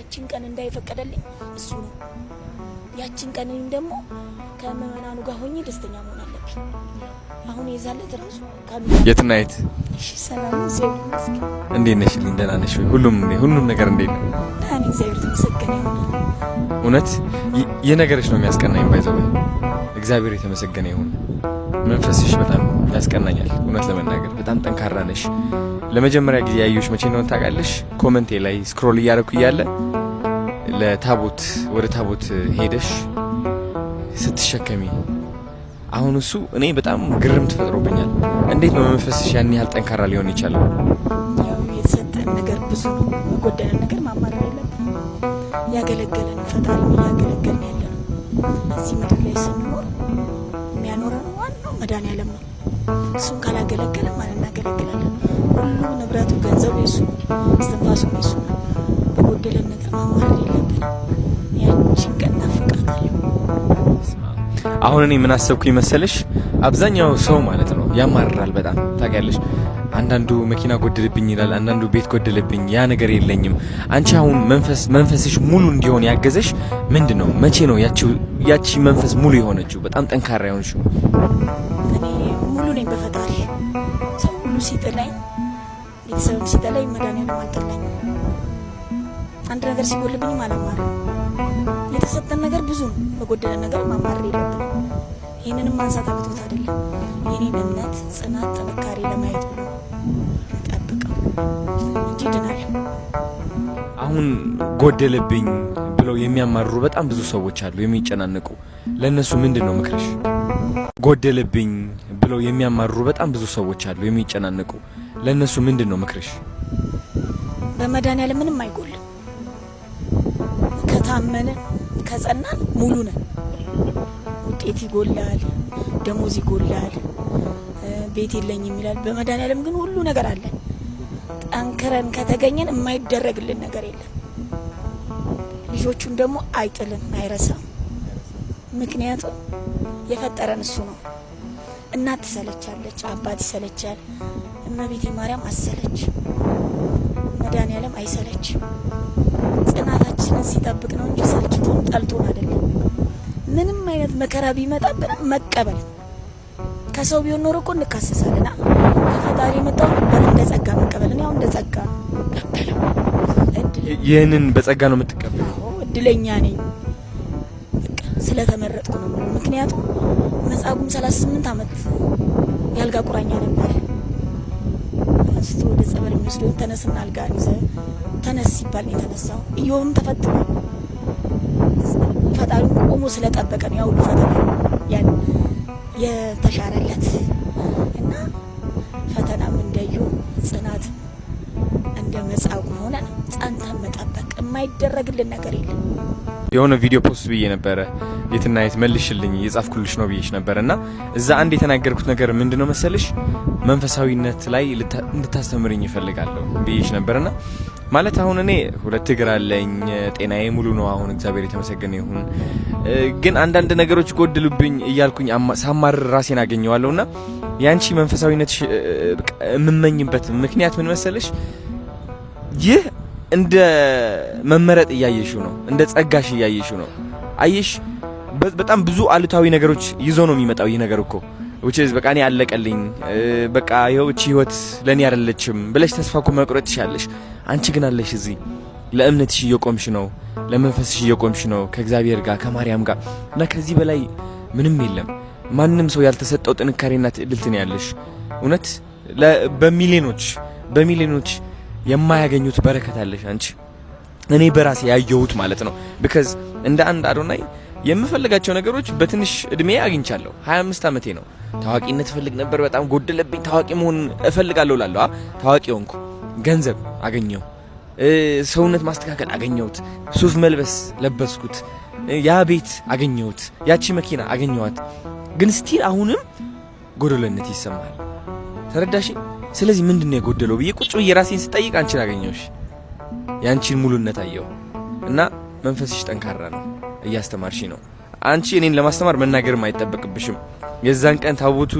ያቺን ቀን እንዳይፈቀደልኝ እሱ ነው። ያቺን ቀን ደግሞ ከመናኑ ጋር ሆኜ ደስተኛ መሆን አለብኝ። አሁን የዛለት ራሱ የትናይት እሺ፣ ሰላም እግዚአብሔር ይመስገን። እንዴት ነሽ? ደህና ነሽ? ሁሉም ነገር እንዴት ነው? እኔ እግዚአብሔር ይመስገን። እውነት የነገርሽ ነው የሚያስቀናኝ። ባይዘው እግዚአብሔር የተመሰገነ ይሁን። መንፈስሽ በጣም ያስቀናኛል። እውነት ለመናገር በጣም ጠንካራ ነሽ። ለመጀመሪያ ጊዜ ያየሁሽ መቼ ነው ታውቃለሽ? ኮመንቴ ላይ ስክሮል እያደረኩ እያለ ለታቦት ወደ ታቦት ሄደሽ ስትሸከሚ አሁን እሱ እኔ በጣም ግርም ተፈጥሮብኛል። እንዴት ነው መንፈስሽ ያን ያህል ጠንካራ ሊሆን ይችላል? ያው የተሰጠን ነገር ብዙ ነው። መጎደለን ነገር ማማረር የለብንም። ያገለገለን ፈጣሪ ያገለገለን ያለ ነው። እዚህ ምድር ላይ ስንኖር የሚያኖረን ዋናው መድኃኒዓለም ነው። እሱን ካላገለገለ ማን እናገለግላለን? ሁሉ ንብረቱ ገንዘቡ የሱ ነው፣ እስትንፋሱ የሱ ነው። በጎደለን ነገር ማማረር የለብንም። ያቺን ቀን ናፍቃታለሁ። አሁን እኔ ምን አሰብኩኝ መሰለሽ? አብዛኛው ሰው ማለት ነው ያማርራል በጣም ታውቂያለሽ። አንዳንዱ መኪና ጎደለብኝ ይላል፣ አንዳንዱ ቤት ጎደለብኝ፣ ያ ነገር የለኝም። አንቺ አሁን መንፈስሽ ሙሉ እንዲሆን ያገዘሽ ምንድነው? መቼ ነው ያቺ መንፈስ ሙሉ የሆነችው በጣም ጠንካራ የሆነችው? እኔ ሙሉ ነኝ በፈጣሪ። ሰው ሁሉ ሲጥለኝ፣ ቤተሰብም ሲጥለኝ መድኃኒዓለም አልጠላኝም። አንድ ነገር ሲጎልብኝ አላማርም። የተሰጠን ነገር ብዙ ነው። በጎደለ ነገር ማማረር የለብንም። ይህንንም ማንሳት አቅቶት አይደለም። የኔን እምነት፣ ጽናት፣ ጥንካሬ ለማየት ብሎ ጠብቀው እንጂ ድናል። አሁን ጎደለብኝ ብለው የሚያማርሩ በጣም ብዙ ሰዎች አሉ፣ የሚጨናነቁ። ለእነሱ ምንድን ነው ምክርሽ? ጎደለብኝ ብለው የሚያማርሩ በጣም ብዙ ሰዎች አሉ፣ የሚጨናነቁ። ለእነሱ ምንድን ነው ምክርሽ? በመድኃኒዓለም ምንም አይጎልም። ከታመንን ከጸናን ሙሉ ነን። ውጤት ይጎላል፣ ደሞዝ ይጎላል፣ ቤት የለኝም ይላል። በመድኃኒዓለም ግን ሁሉ ነገር አለን። ጠንክረን ከተገኘን የማይደረግልን ነገር የለም። ልጆቹን ደግሞ አይጥልም፣ አይረሳም። ምክንያቱም የፈጠረን እሱ ነው። እናት ትሰለቻለች፣ አባት ይሰለቻል፣ እመቤቴ ማርያም አሰለች። መድኃኒዓለም አይሰለችም። ጽናታችንን ሲጠብቅ ነው እንጂ ሰልችቶን ጠልቶን አይደለም። ምንም አይነት መከራ ቢመጣብን መቀበል። ከሰው ቢሆን ኖሮ እኮ እንካሰሳለን። ከፈጣሪ የመጣው እንደ ጸጋ መቀበል። እኔ አሁን እንደ ጸጋ ቀበለው። ይህንን በጸጋ ነው የምትቀበለው? እድለኛ ነኝ። በቃ ስለተመረጥኩ ነው። ምክንያቱም መጻጉዕም 38 ዓመት ያልጋ ቁራኛ ነበር። አንስቶ ወደ ጸበል የሚወስደው ተነስና አልጋን ይዘህ ተነስ ሲባል ነው የተነሳው። ኢዮብም ተፈትኖ ፈጣሪው ቆሞ ስለጠበቀ ነው ያው ፈተና ያን የተሻረለት እና ፈተናም እንደዩ ጽናት እንደ መጻጉዕ ሆነን ጸንተን መጠበቅ። የማይደረግልን ነገር የለም። የሆነ ቪዲዮ ፖስት ብዬ ነበረ፣ የትናየት መልሽልኝ የጻፍኩልሽ ነው ብዬሽ ነበርና እዛ አንድ የተናገርኩት ነገር ምንድነው መሰልሽ? መንፈሳዊነት ላይ እንድታስተምርኝ ይፈልጋለሁ ብዬሽ ነበርና ማለት አሁን እኔ 2 እግር አለኝ፣ ጤናዬ ሙሉ ነው አሁን እግዚአብሔር የተመሰገነ ይሁን። ግን አንዳንድ ነገሮች ጎድሉብኝ እያልኩኝ ሳማርር ራሴን አገኘዋለሁና ያንቺ መንፈሳዊነት የምመኝበት ምክንያት ምን መሰለሽ? ይህ እንደ መመረጥ እያየሽው ነው፣ እንደ ጸጋሽ እያየሽው ነው። አየሽ በጣም ብዙ አሉታዊ ነገሮች ይዞ ነው የሚመጣው ይህ ነገር እኮ which is በቃ እኔ አለቀልኝ፣ በቃ ይኸው እቺ ህይወት ለኔ አይደለችም ብለሽ ተስፋ እኮ መቁረጥ ትችያለሽ። አንቺ ግን አለሽ እዚህ ለእምነትሽ እየቆምሽ ነው፣ ለመንፈስሽ እየቆምሽ ነው ከእግዚአብሔር ጋር ከማርያም ጋር እና ከዚህ በላይ ምንም የለም። ማንም ሰው ያልተሰጠው ጥንካሬና ትዕግስት ነው ያለሽ። እውነት በሚሊዮኖች የማያገኙት በረከት አለሽ አንቺ። እኔ በራሴ ያየሁት ማለት ነው። because እንደ አንድ አዶናይ የምፈልጋቸው ነገሮች በትንሽ እድሜ አግኝቻለሁ። 25 ዓመቴ ነው። ታዋቂነት ፈልግ ነበር፣ በጣም ጎደለብኝ። ታዋቂ መሆን እፈልጋለሁ ላለው ታዋቂ ሆንኩ። ገንዘብ አገኘው፣ ሰውነት ማስተካከል አገኘሁት፣ ሱፍ መልበስ ለበስኩት፣ ያ ቤት አገኘሁት፣ ያቺ መኪና አገኘኋት። ግን ስቲል አሁንም ጎደለነት ይሰማል። ተረዳሽ? ስለዚህ ምንድነው የጎደለው ብዬ ቁጭ ብዬ ራሴን ስጠይቅ አንቺን አገኘሁሽ። ያንቺን ሙሉነት አየሁ እና መንፈስሽ ጠንካራ ነው፣ እያስተማርሽ ነው። አንቺ እኔን ለማስተማር መናገርም አይጠበቅብሽም። የዛን ቀን ታቦቱ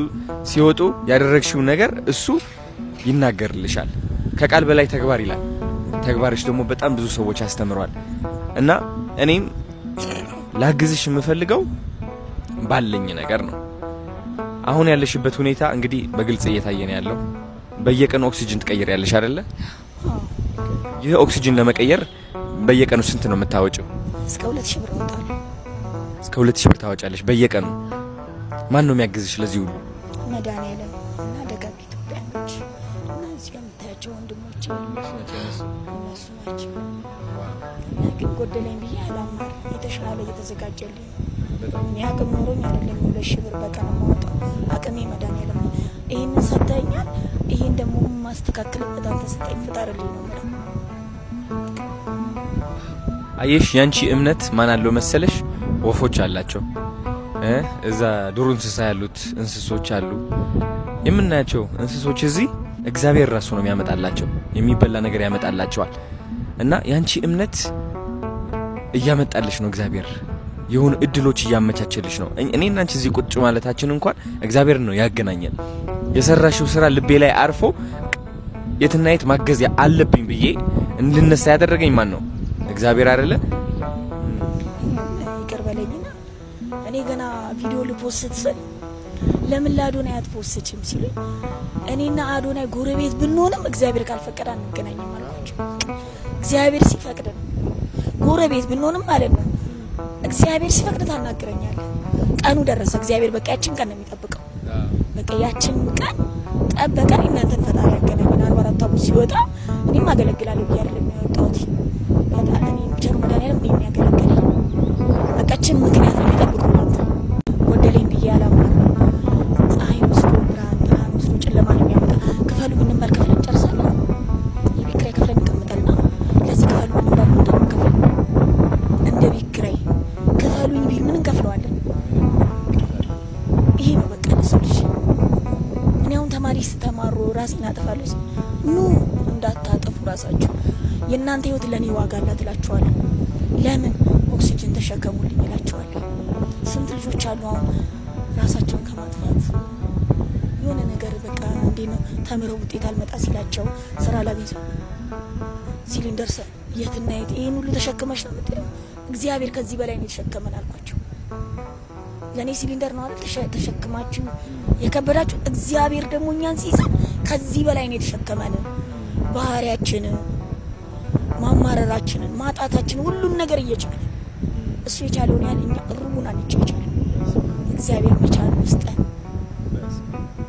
ሲወጡ ያደረግሽው ነገር እሱ ይናገርልሻል። ከቃል በላይ ተግባር ይላል። ተግባርሽ ደግሞ በጣም ብዙ ሰዎች ያስተምሯል እና እኔም ላግዝሽ የምፈልገው ባለኝ ነገር ነው። አሁን ያለሽበት ሁኔታ እንግዲህ በግልጽ እየታየን ያለው በየቀኑ ኦክሲጅን ትቀይሪያለሽ አይደለ? ይህ ኦክሲጅን ለመቀየር በየቀኑ ስንት ነው የምታወጪው? እስከ 2000 ብር አወጣለሁ። እስከ 2000 ብር ታወጫለሽ በየቀኑ። ማን ነው የሚያግዝሽ ለዚህ ሁሉ? መድኃኒዓለም እና ደጋግ ኢትዮጵያኖች እና እዚህ ጋር የምታያቸው ወንድሞች እነሱ ናቸው። እና ግን ጎደለኝ ብዬ አላማር የተሻለ እየተዘጋጀልኝ እኔ አቅም ኖሮኝ አይደለም 2000 ብር በቀን የማወጣው። አቅሜ መድኃኒዓለም ይህንን ሰጥተኛል። ይህን ደግሞ ማስተካከልበት አንተ ስጠኝ ፍጠርልኝ ነው የምለው። አየሽ ያንቺ እምነት ማን አለው መሰለሽ? ወፎች አላቸው እዛ ዱር እንስሳ ያሉት እንስሶች አሉ የምናያቸው እንስሶች እዚህ እግዚአብሔር ራሱ ነው የሚያመጣላቸው፣ የሚበላ ነገር ያመጣላቸዋል። እና ያንቺ እምነት እያመጣልሽ ነው እግዚአብሔር የሆኑ እድሎች እያመቻቸልሽ ነው። እኔና አንቺ እዚህ ቁጭ ማለታችን እንኳን እግዚአብሔር ነው ያገናኘን። የሰራሽው ስራ ልቤ ላይ አርፎ የትናየት ማገዝ አለብኝ ብዬ እንድነሳ ያደረገኝ ማን ነው? እግዚአብሔር አይደለ? ይቅር በለኝና እኔ ገና ቪዲዮ ልፖስት ስል ለምን ለአዶናይ አትፖስትም ሲሉኝ እኔና አዶናይ ጎረቤት ብንሆንም እግዚአብሔር ካልፈቀደ አንገናኝም አልኳቸው። እግዚአብሔር ሲፈቅድ ነው ጎረቤት ብንሆንም ማለት ነው። እግዚአብሔር ሲፈቅድ ታናግረኛለህ። ቀኑ ደረሰ። እግዚአብሔር በቃ ያችን ቀን ነው የሚጠብቀው። በቃ ያችን ቀን ጠበቀን። እናንተን ፈጣሪ ያገናኘን። 44 ታቦት ሲወጣ እኔም አገለግላለሁ ብዬ አይደለም የወጣሁት። በቃ እኔ ቸር መድኃኒዓለም ነው የሚያገለግለኝ። በቃ ያችን ምክንያት ነው የሚጠብቀው። እናንተ ወደለኝ ብዬ አላማር። ፀሐይ ወስዶ ብርሃን ወስዶ ጨለማ ነው የሚያመጣ። ክፈሉ ብንባል ከፍለን ጨርሳለን። የቤት ኪራይ ከፍለን እንቀምጣልና ለዚህ ክፈሉ ብንባል ደግሞ ከፍለን እንደ ቤት ኪራይ ክፈሉኝ ቢል ምን እንከፍለዋለን? ይሄ ነው በቃ ለሰው ልጅ። እኔ አሁን ተማሪ ስተማሩ ራሴን አጠፋለሁ። ኑ እንዳታጠፉ ራሳችሁ። የእናንተ ህይወት ለእኔ ዋጋ አላት እላችኋለሁ። ለምን ኦክሲጅን ተሸከሙልኝ እላችኋለሁ። ስንት ልጆች አሉ አሁን ራሳቸውን ከማጥፋት የሆነ ነገር በቃ እንዴ ነው ተምረው ውጤት አልመጣ ሲላቸው ስራ ላገኝ ሲሊንደር የትና የት ይሄን ሁሉ ተሸክመሽ ነው የምትለው? እግዚአብሔር ከዚህ በላይ ነው የተሸከመን አልኳቸው። ለኔ ሲሊንደር ነው አይደል ተሸክማችሁ የከበዳችሁ። እግዚአብሔር ደግሞ እኛን ሲይዘን ከዚህ በላይ ነው የተሸከመን። ባህሪያችን፣ ማማረራችንን፣ ማጣታችንን ሁሉን ነገር እየቻለ እሱ የቻለውን ያህል እኛ ሩቡን አንቻቻለ። እግዚአብሔር መቻል ውስጠን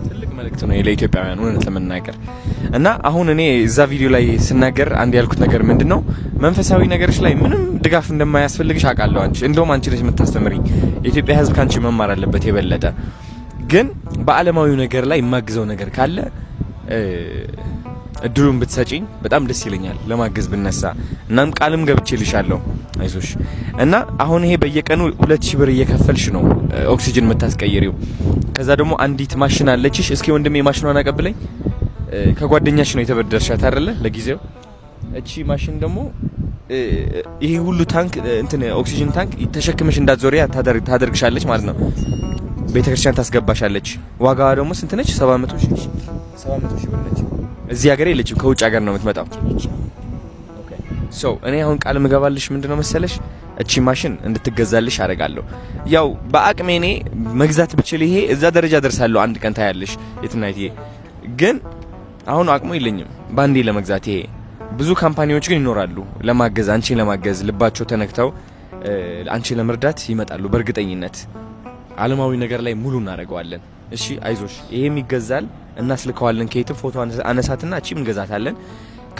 ትልቅ መልእክት ነው ለኢትዮጵያውያን እውነት ለመናገር። እና አሁን እኔ እዛ ቪዲዮ ላይ ስናገር አንድ ያልኩት ነገር ምንድነው መንፈሳዊ ነገሮች ላይ ምንም ድጋፍ እንደማያስፈልግሽ አውቃለሁ። እንደውም አንቺ ነሽ የምታስተምሪኝ። የኢትዮጵያ ሕዝብ ካንቺ መማር አለበት የበለጠ። ግን በዓለማዊው ነገር ላይ የማግዘው ነገር ካለ እድሉን ብትሰጪኝ በጣም ደስ ይለኛል ለማገዝ ብነሳ። እናም ቃልም ገብቼልሻለሁ አይዞሽ። እና አሁን ይሄ በየቀኑ 2000 ብር እየከፈልሽ ነው ኦክሲጅን የምታስቀይሪው። ከዛ ደግሞ አንዲት ማሽን አለችሽ። እስኪ ወንድሜ ማሽኗን አቀብለኝ። ከጓደኛሽ ነው የተበደርሻት አይደለ ለጊዜው? እቺ ማሽን ደግሞ ይሄ ሁሉ ታንክ እንትን ኦክሲጅን ታንክ ተሸክመሽ እንዳትዞሪያ ታደርግሻለች ማለት ነው። ቤተክርስቲያን ታስገባሻለች። ዋጋዋ ደግሞ ስንት ነች? 700 ሺህ ብር ነች። እዚህ ሀገር የለችም፣ ከውጭ ሀገር ነው የምትመጣው። ኦኬ ሶ እኔ አሁን ቃል ምገባልሽ ምንድነው መሰለሽ እቺ ማሽን እንድትገዛልሽ አደርጋለሁ። ያው በአቅሜ እኔ መግዛት ብችል ይሄ እዛ ደረጃ ደርሳለሁ። አንድ ቀን ታያለሽ የትናይት። ግን አሁን አቅሙ የለኝም ባንዴ ለመግዛት። ይሄ ብዙ ካምፓኒዎች ግን ይኖራሉ ለማገዝ፣ አንቺን ለማገዝ ልባቸው ተነክተው አንቺን ለመርዳት ይመጣሉ። በእርግጠኝነት ዓለማዊ ነገር ላይ ሙሉ እናደርገዋለን። እሺ አይዞሽ፣ ይሄም ይገዛል፣ እናስልከዋለን። ከየትም ፎቶ አነሳትና እቺም እንገዛታለን።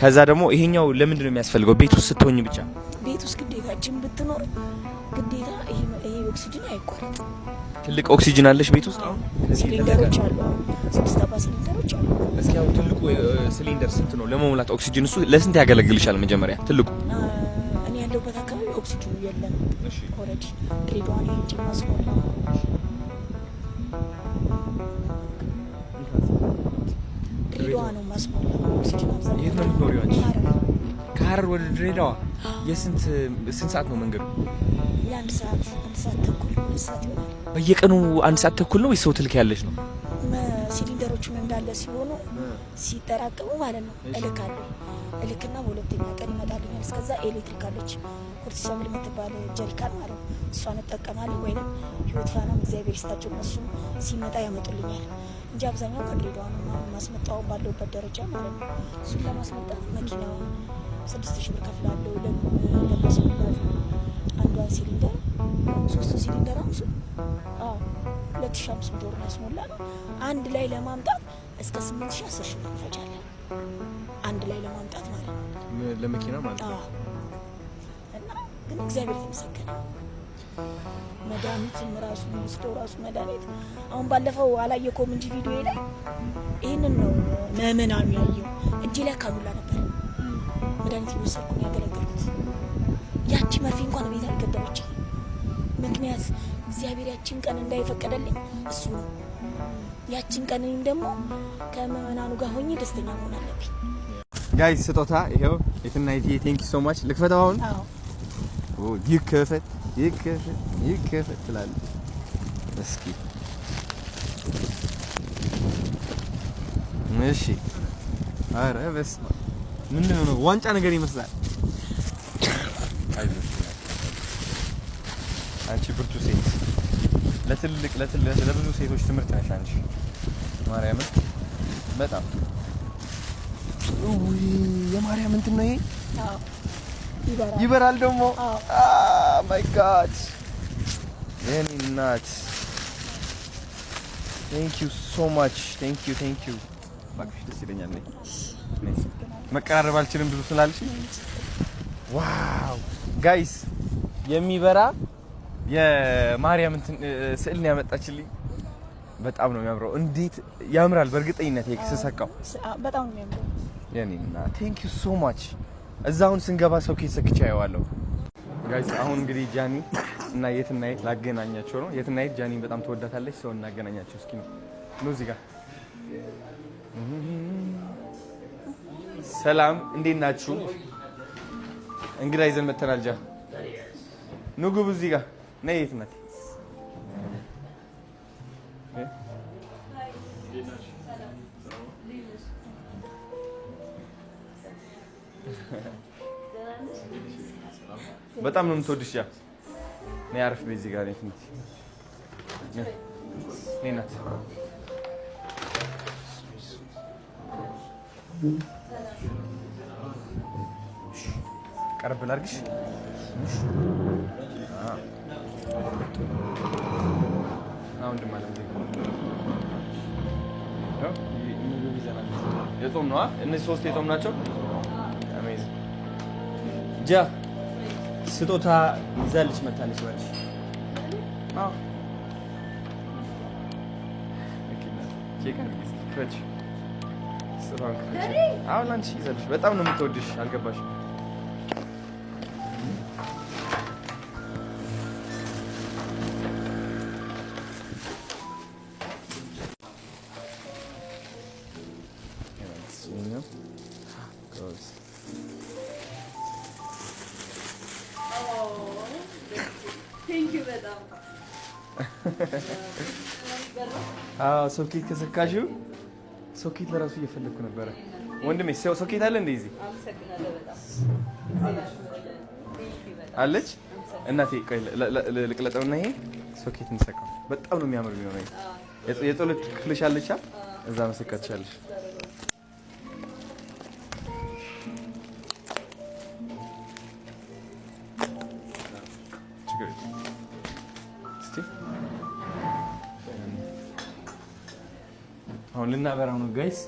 ከዛ ደግሞ ይሄኛው ለምንድን ነው የሚያስፈልገው? ቤት ውስጥ ስትሆኝ ብቻ። ቤት ውስጥ ግዴታችን ብትኖር ግዴታ ይሄ ኦክሲጅን አይቋረጥ። ትልቅ ኦክሲጅን አለሽ ቤት ውስጥ? አሁን ሲሊንደሮች አሉ፣ 6 ሲሊንደሮች አሉ። እስኪ አሁን ትልቁ ሲሊንደር ስንት ነው ለመሙላት ኦክሲጅን? እሱ ለስንት ያገለግልሻል? መጀመሪያ ትልቁ እኔ ያለሁበት አካባቢ ኦክሲጅኑ የለም። እሺ ኦሬዲ ድሬዳዋ ነው እንጂ ማስሞላ ድሬዳዋ ነው ማስሞላ ኦክሲጅን አብዛኛው። የት ነው የምትኖሪው አንቺ? ከሀረር ወደ ድሬዳዋ የስንት ሰዓት ነው መንገዱ? የአንድ ሰዓት ተኩል 2 ሰዓት ይሆናል። በየቀኑ 1 ሰዓት ተኩል ነው ወይስ ሰው ትልክ ያለሽ ነው? ሲሊንደሮቹን እንዳለ ሲሆኑ ሲጠራቀሙ ማለት ነው እልካለሁ። እልክና በሁለተኛ ቀን ይመጣልኛል። እስከዛ ኤሌክትሪክ አለች ፖርቲሰብል የምትባል ጀሪካን ማለት ነው። እሷን እጠቀማለሁ። ወይንም ህይወት ፋናም እግዚአብሔር ይስጣቸው እነሱ ሲመጣ ያመጡልኛል እንጂ አብዛኛው ከድሬዳዋ ነው ማስመጣው ባለውበት ደረጃ ማለት ነው። እሱን ለማስመጣት መኪና 6000 ብር ከፍላለሁ። ለማስመጣት አንዷን ሲሊንደር 3 ሲሊንደር አንሱ 2500 ብር ያስሞላ ነው። አንድ ላይ ለማምጣት እስከ 8000 10,000 ብር እንፈጃለን። አንድ ላይ ለማምጣት ማለት ነው ለመኪና ማለት ነው። እና ግን እግዚአብሔር የተመሰገነ መድኃኒትም ራሱ ወስደው ራሱ መድኃኒት አሁን ባለፈው አላየከውም እንጂ ቪዲዮ ላይ ይህንን ነው ምዕመናኑ ያየው። እጄ ላይ ካኑላ ነበር መድኃኒት እየወሰድኩ ነው ያገለገልኩት። ያቺ መርፌ እንኳን ቤት አልገደበችም። ምክንያት እግዚአብሔር ያቺን ቀን እንዳይፈቀደልኝ እሱ ነው። ያቺን ቀን እኔም ደግሞ ከምዕመናኑ ጋር ሆኜ ደስተኛ መሆን አለብኝ። ጋይስ ስጦታ ይሄው የትናይት ቴንክ ዩ ሶ ማች። ልክፈተው አሁን? ኦ ይከፈት ይከፈት ይከፈት ትላለህ። እስኪ እሺ። አረ በስመ አብ ምንድን ነው? ዋንጫ ነገር ይመስላል። አይዞሽ አንቺ ብርቱ ሴት፣ ለብዙ ሴቶች ትምህርት ነሽ አንቺ። ማርያምን በጣም ውይ የማርያም እንትን ነው ይሄ። ይበራል ደግሞ። ማይ ጋድ የኔ እናት ቴንክ ዩ ሶ ማች ቴንክ ዩ። እባክሽ ደስ ይለኛል። መቀራረብ አልችልም ብዙ ስላልሽ። ዋው ጋይስ የሚበራ የማርያም እንትን ስዕል ነው ያመጣችልኝ። በጣም ነው የሚያምረው። እንዴት ያምራል! በእርግጠኝነት ስሰካው በጣም ነው የሚያምረው። የኔና ቴንክ ዩ ሶ ማች። እዛውን ስንገባ ሰው ከሰክቻ ያዋለው ጋይስ። አሁን እንግዲህ ጃኒ እና የትናየት ላገናኛቸው ነው። የትናየት ጃኒ በጣም ተወዳታለች። ሰው እናገናኛቸው እስኪ ነው እዚህ ጋር። ሰላም እንዴት ናችሁ? እንግዳ ይዘን መተናል። ጃ ንጉብ እዚህ ጋር ነይ። የት ናት? በጣም ነው የምትወድሽ። ያ ነይ አረፍ በይ እዚህ ጋር ነይ ናት። ቀረብ ላድርግሽ። አሁን ድማ የጾም ነው። እነዚህ 3 የጾም ናቸው። አሜዚንግ ጃ ስጦታ ይዛልሽ መታለች ማለት ነው። አሁን አንቺ ይዛልሽ። በጣም ነው የምትወድሽ። አልገባሽም? ሶኬት ከሰካሽው ሶኬት ለራሱ እየፈለግኩ ነበረ። ወንድሜ ሶኬት አለ እንደ እዚህ አለች። እናቴ ቆይ ልቅለጠውና ይሄ ሶኬት እንሰካው። በጣም ነው የሚያምር የሚሆነው። የጸሎት ክፍልሽ አለቻ እዛ መሰካት ትችላለሽ። አሁን ልናበራው ነው ጋይስ።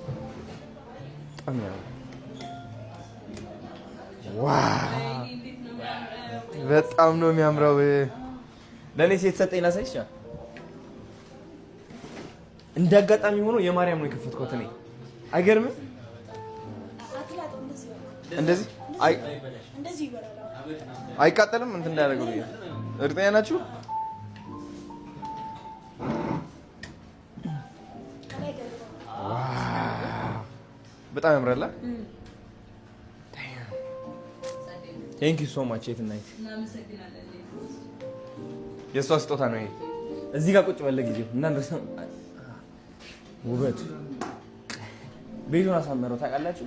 በጣም ነው የሚያምረው። ለኔ ሴት ሰጠኝ ላሳይሽ። እንደ አጋጣሚ ሆኖ የማርያም ነው የከፈትኩት እኔ። አይገርምም? እንደዚህ አይቃጠልም? እንትን እንዳያደርገው ብዬ። እርግጠኛ ናችሁ? በጣም ያምራል። ቴንክ ዩ ሶ ማች የትናየት። የእሷ ስጦታ ነው ይሄ። እዚህ ጋር ቁጭ በለ ጊዜው እናንተ ውበቱ ቤቱን አሳመረው ታውቃላችሁ።